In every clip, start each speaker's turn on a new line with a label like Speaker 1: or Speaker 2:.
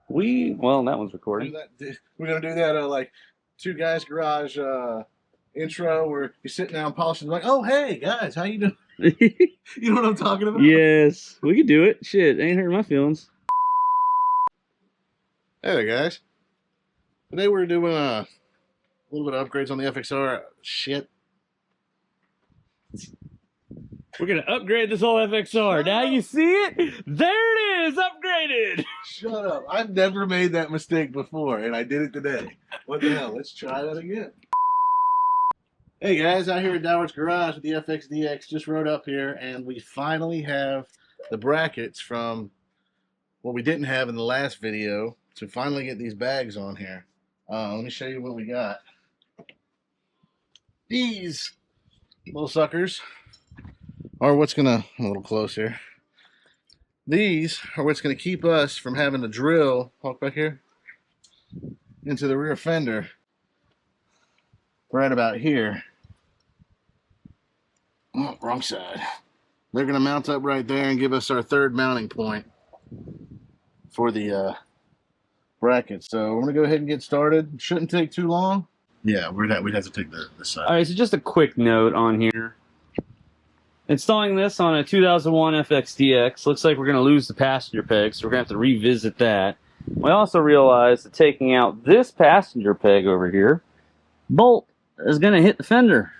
Speaker 1: Well, that one's recording.
Speaker 2: We're gonna do that like two guys garage intro where you're sitting down polishing like, oh hey guys, how you doing? You know what I'm talking about?
Speaker 1: Yes, we could do it. Shit, ain't hurt my feelings.
Speaker 2: Hey there guys. Today we're doing a little bit of upgrades on the FXR. Shit.
Speaker 1: We're gonna upgrade this whole FXR. Now you see it? There it is, upgraded.
Speaker 2: Shut up. I've never made that mistake before, and I did it today. What the hell? Let's try that again. Hey guys, out here at Doward's Garage with the FXDX. Just rode up here, and we finally have the brackets from what we didn't have in the last video to finally get these bags on here. Let me show you what we got. These little suckers are what's gonna, I'm a little close here. These are what's gonna keep us from having to drill, walk back here, into the rear fender right about here. Oh, wrong side. They're gonna mount up right there and give us our third mounting point for the bracket. So we're gonna go ahead and get started. Shouldn't take too long. Yeah, we'd have to take the side.
Speaker 1: All right, so just a quick note on here. Installing this on a 2001 FXDX, looks like we're going to lose the passenger peg, so we're going to have to revisit that. We also realized that taking out this passenger peg over here, bolt is going to hit the fender.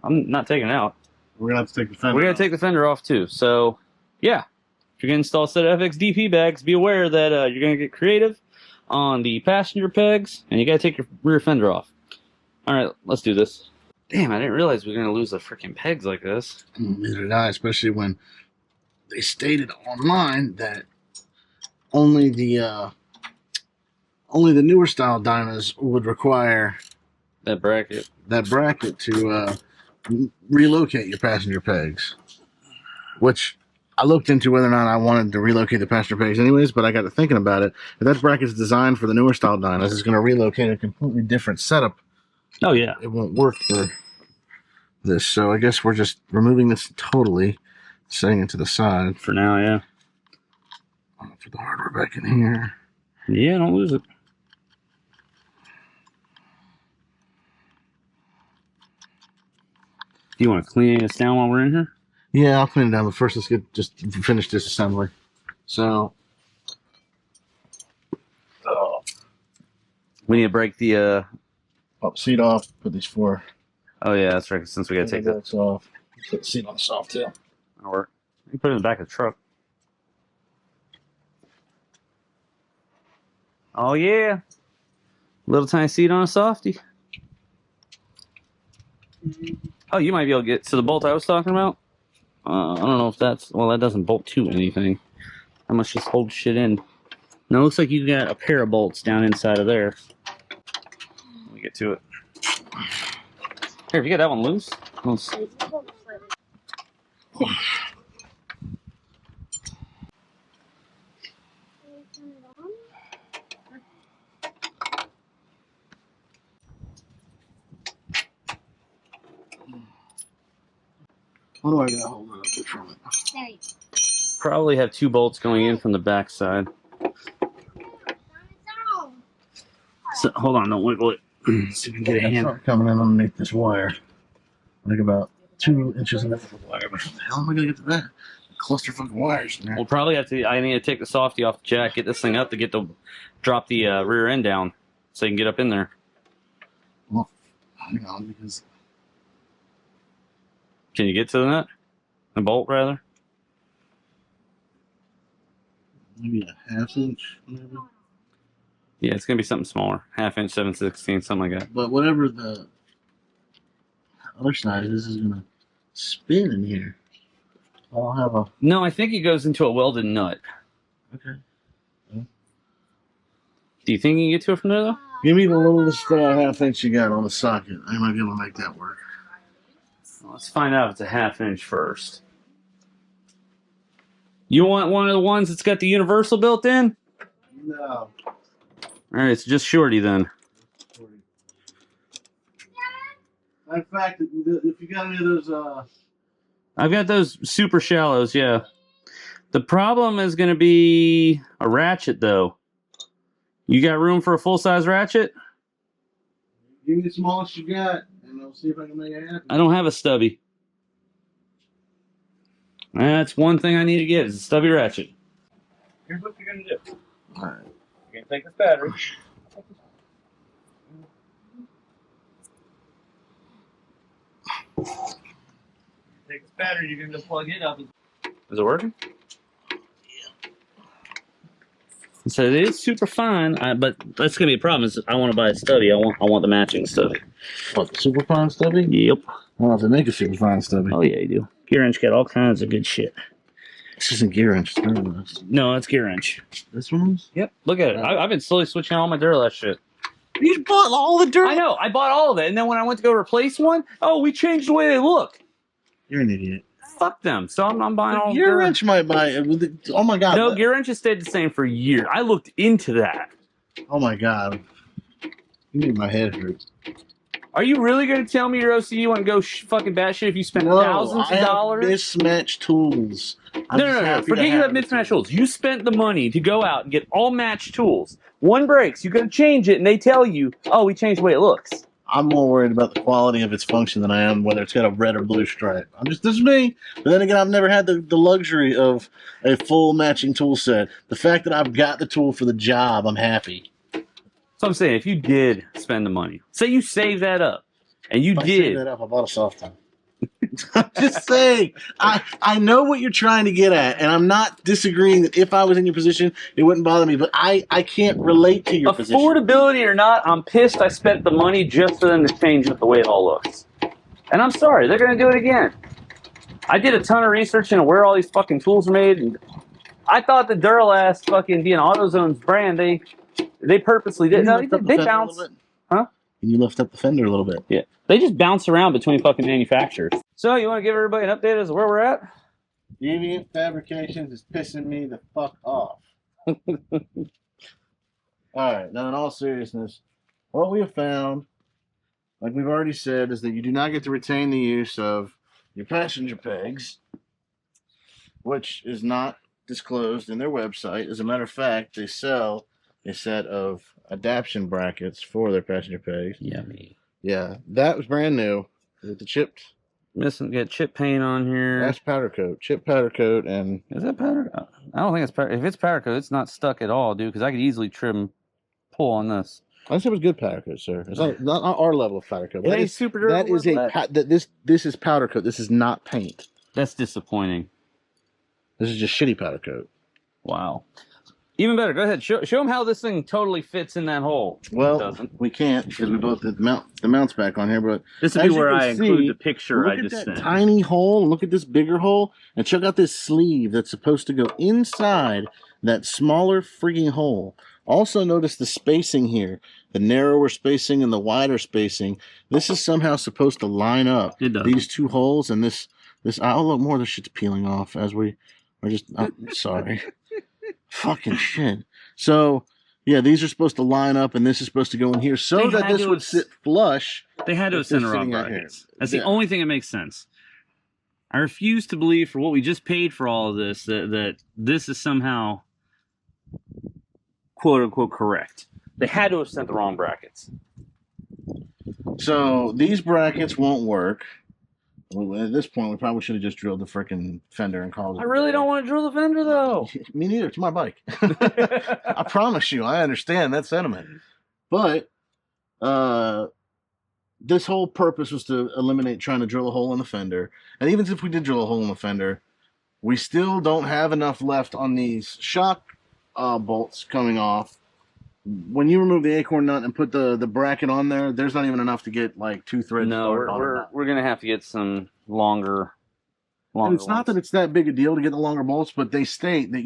Speaker 1: I'm not taking it out.
Speaker 2: We're going to have to take the fender
Speaker 1: We're going to take the fender off too. So, yeah, if you're going to install a set of FXDP bags, be aware that you're going to get creative on the passenger pegs, and you got to take your rear fender off. All right, let's do this. Damn, I didn't realize we were going to lose the freaking pegs like this.
Speaker 2: Neither did I, especially when they stated online that only the newer style dynos would require
Speaker 1: that bracket
Speaker 2: to relocate your passenger pegs. Which I looked into whether or not I wanted to relocate the passenger pegs anyways, but I got to thinking about it. If that bracket's designed for the newer style dynos, it's going to relocate a completely different setup.
Speaker 1: Oh, yeah.
Speaker 2: It won't work for this. So I guess we're just removing this totally, setting it to the side.
Speaker 1: For now, yeah.
Speaker 2: I'll put the hardware back in here.
Speaker 1: Yeah, don't lose it. Do you want to clean this down while we're in here?
Speaker 2: Yeah, I'll clean it down, but first let's just finish this assembly. So,
Speaker 1: we need to break the
Speaker 2: pop the seat off, put these four.
Speaker 1: Oh yeah, that's right. Since we gotta take
Speaker 2: that off, put the seat on the soft tail.
Speaker 1: That'll work. You can put it in the back of the truck. Oh yeah, little tiny seat on a softie. Oh, you might be able to get to the bolt I was talking about. I don't know if that's, well, that doesn't bolt to anything. I must just hold shit in. Now it looks like you got a pair of bolts down inside of there. Let me get to it. Here, if you get that one loose. Let's...
Speaker 2: What do I got holding up there from it?
Speaker 1: Probably have two bolts going in from the back side. So, hold on, don't wiggle it. See if we can get a hand.
Speaker 2: Start coming in underneath this wire. Like about 2 inches in the wire. But how the hell am I going to get to that? Cluster fucking wires in there.
Speaker 1: We'll probably have to, I need to take the softie off the jack, get this thing up to get the, drop the rear end down so you can get up in there.
Speaker 2: Well, hang on, because...
Speaker 1: Can you get to the nut? The bolt, rather?
Speaker 2: Maybe a 1/2 inch, maybe?
Speaker 1: Yeah, it's going to be something smaller. 1/2 inch, 7/16, something like that.
Speaker 2: But whatever the other side is going to spin in here. I'll have a...
Speaker 1: No, I think it goes into a welded nut.
Speaker 2: Okay.
Speaker 1: Do you think you can get to it from there, though?
Speaker 2: Give me the littlest 1/2 inch you got on the socket. I might be able to make that work.
Speaker 1: Let's find out if it's a 1/2 inch first. You want one of the ones that's got the universal built in?
Speaker 2: No.
Speaker 1: Alright, it's just shorty then.
Speaker 2: In fact, if you got any of those...
Speaker 1: I've got those super shallows, yeah. The problem is going to be a ratchet, though. You got room for a full-size ratchet?
Speaker 2: Give me the smallest you got, and I'll see if I can make it happen.
Speaker 1: I don't have a stubby. That's one thing I need to get is a stubby ratchet. Here's what you're gonna do.
Speaker 2: All right.
Speaker 1: You're gonna take this battery. Take this battery. You're gonna just plug it up. Is it working? Yeah. So it is super fine, but that's gonna be a problem. Is I want to buy a stubby. I want the matching stubby.
Speaker 2: What, the super fine stubby?
Speaker 1: Yep.
Speaker 2: I don't know if they make a super fine stubby.
Speaker 1: Oh yeah, you do. Gear Wrench got all kinds of good shit.
Speaker 2: This isn't Gear Wrench. It's Duralast.
Speaker 1: No, it's Gear Wrench.
Speaker 2: This one's?
Speaker 1: Yep. Look at it. I've been slowly switching all my Duralast shit.
Speaker 2: You bought all the Duralast?
Speaker 1: I know. I bought all of it, and then when I went to go replace one, oh, we changed the way they look.
Speaker 2: You're an idiot.
Speaker 1: Fuck them. So I'm buying all
Speaker 2: Gear Wrench might buy it. Oh my god.
Speaker 1: No, Gear Wrench has stayed the same for years. I looked into that.
Speaker 2: Oh my god. You made my head hurt.
Speaker 1: Are you really going to tell me your OCD want to go fucking batshit if you spend thousands of dollars?
Speaker 2: Mismatched tools.
Speaker 1: No. Forget you have mismatched tools. You spent the money to go out and get all matched tools. One breaks, you're going to change it, and they tell you, oh, we changed the way it looks.
Speaker 2: I'm more worried about the quality of its function than I am whether it's got a red or blue stripe. This is me. But then again, I've never had the luxury of a full matching tool set. The fact that I've got the tool for the job, I'm happy.
Speaker 1: So I'm saying, if you did spend the money, say you saved that up, and you
Speaker 2: If I
Speaker 1: did.
Speaker 2: saved that up, I bought a soft time. I'm just saying, I know what you're trying to get at, and I'm not disagreeing that if I was in your position, it wouldn't bother me, but I can't relate to your position.
Speaker 1: Affordability or not, I'm pissed I spent the money just for them to change it the way it all looks. And I'm sorry, they're going to do it again. I did a ton of research into where all these fucking tools are made, and I thought the Duralast fucking being AutoZone's brand, they purposely did. No, they bounce. Huh?
Speaker 2: Can you lift up the fender a little bit?
Speaker 1: Yeah. They just bounce around between fucking manufacturers. So, you want to give everybody an update as to where we're at?
Speaker 2: Deviant Fabrications is pissing me the fuck off. Alright, now in all seriousness, what we have found, like we've already said, is that you do not get to retain the use of your passenger pegs, which is not disclosed in their website. As a matter of fact, they sell a set of adaptation brackets for their passenger pegs.
Speaker 1: Yummy.
Speaker 2: Yeah, that was brand new with the chipped.
Speaker 1: Get chip paint on here.
Speaker 2: That's powder coat, chip powder coat, and
Speaker 1: is that powder? I don't think it's powder. If it's powder coat, it's not stuck at all, dude. Because I could easily pull on this.
Speaker 2: I said it was good powder coat, sir. It's not our level of powder coat.
Speaker 1: It ain't super durable.
Speaker 2: This is powder coat. This is not paint.
Speaker 1: That's disappointing.
Speaker 2: This is just shitty powder coat.
Speaker 1: Wow. Even better. Go ahead. Show them how this thing totally fits in that hole.
Speaker 2: Well, we can't because we both have the mounts back on here. But
Speaker 1: this will be where I include the picture I just sent.
Speaker 2: Look at that tiny hole and look at this bigger hole. And check out this sleeve that's supposed to go inside that smaller frigging hole. Also notice the spacing here. The narrower spacing and the wider spacing. This is somehow supposed to line up.
Speaker 1: It does.
Speaker 2: These two holes and this. Oh, look, more of this shit's peeling off as we're just. I'm sorry. Fucking shit. So, yeah, these are supposed to line up, and this is supposed to go in here so that this would sit flush.
Speaker 1: They had to have sent around brackets. That's the only thing that makes sense. I refuse to believe, for what we just paid for all of this, that this is somehow quote-unquote correct. They had to have sent the wrong brackets.
Speaker 2: So, these brackets won't work. Well, at this point, we probably should have just drilled the frickin' fender and called it.
Speaker 1: I really don't want to drill the fender, though.
Speaker 2: Me neither. It's my bike. I promise you, I understand that sentiment. But this whole purpose was to eliminate trying to drill a hole in the fender. And even if we did drill a hole in the fender, we still don't have enough left on these shock bolts coming off. When you remove the acorn nut and put the bracket on there, there's not even enough to get like 2 threads.
Speaker 1: No, we're gonna have to get some longer.
Speaker 2: And it's not that it's that big a deal to get the longer bolts, but they state that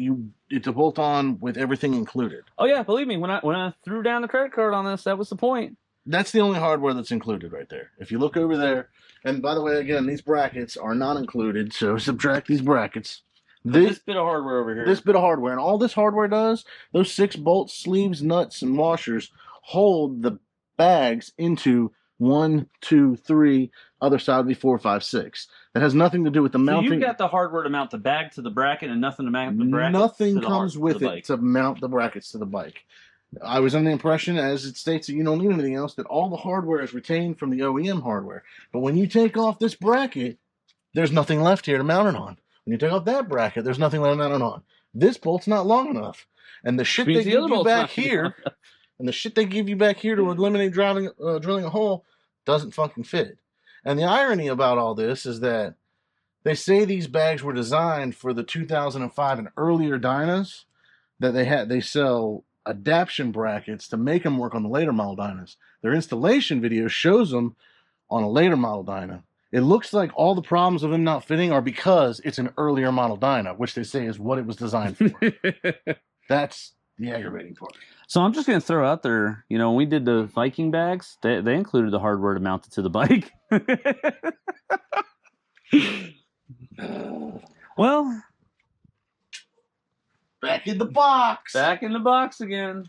Speaker 2: it's a bolt on with everything included.
Speaker 1: Oh yeah, believe me, when I threw down the credit card on this, that was the point.
Speaker 2: That's the only hardware that's included right there. If you look over there, and by the way, again, these brackets are not included, so subtract these brackets.
Speaker 1: This bit of hardware over here.
Speaker 2: This bit of hardware. And all this hardware does, those 6 bolts, sleeves, nuts, and washers hold the bags into 1, 2, 3, other side would be 4, 5, 6. That has nothing to do with the mounting.
Speaker 1: So you've got the hardware to mount the bag to the bracket and nothing to mount the bracket
Speaker 2: Nothing comes with it to mount the brackets to the bike. I was under the impression, as it states that you don't need anything else, that all the hardware is retained from the OEM hardware. But when you take off this bracket, there's nothing left here to mount it on. When you take off that bracket, there's nothing left to mount it on. This bolt's not long enough. And the shit they give you back here, and the shit they give you back here to eliminate drilling a hole doesn't fucking fit. And the irony about all this is that they say these bags were designed for the 2005 and earlier dynas, that they sell adaptation brackets to make them work on the later model dynas. Their installation video shows them on a later model dyna. It looks like all the problems of them not fitting are because it's an earlier model dyna, which they say is what it was designed for. That's the aggravating part.
Speaker 1: So I'm just going to throw out there, you know, when we did the Viking bags, they included the hardware to mount it to the bike. Well,
Speaker 2: back in the box.
Speaker 1: Back in the box again.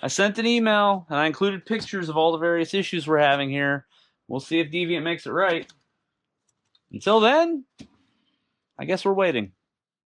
Speaker 1: I sent an email, and I included pictures of all the various issues we're having here. We'll see if Deviant makes it right. Until then, I guess we're waiting.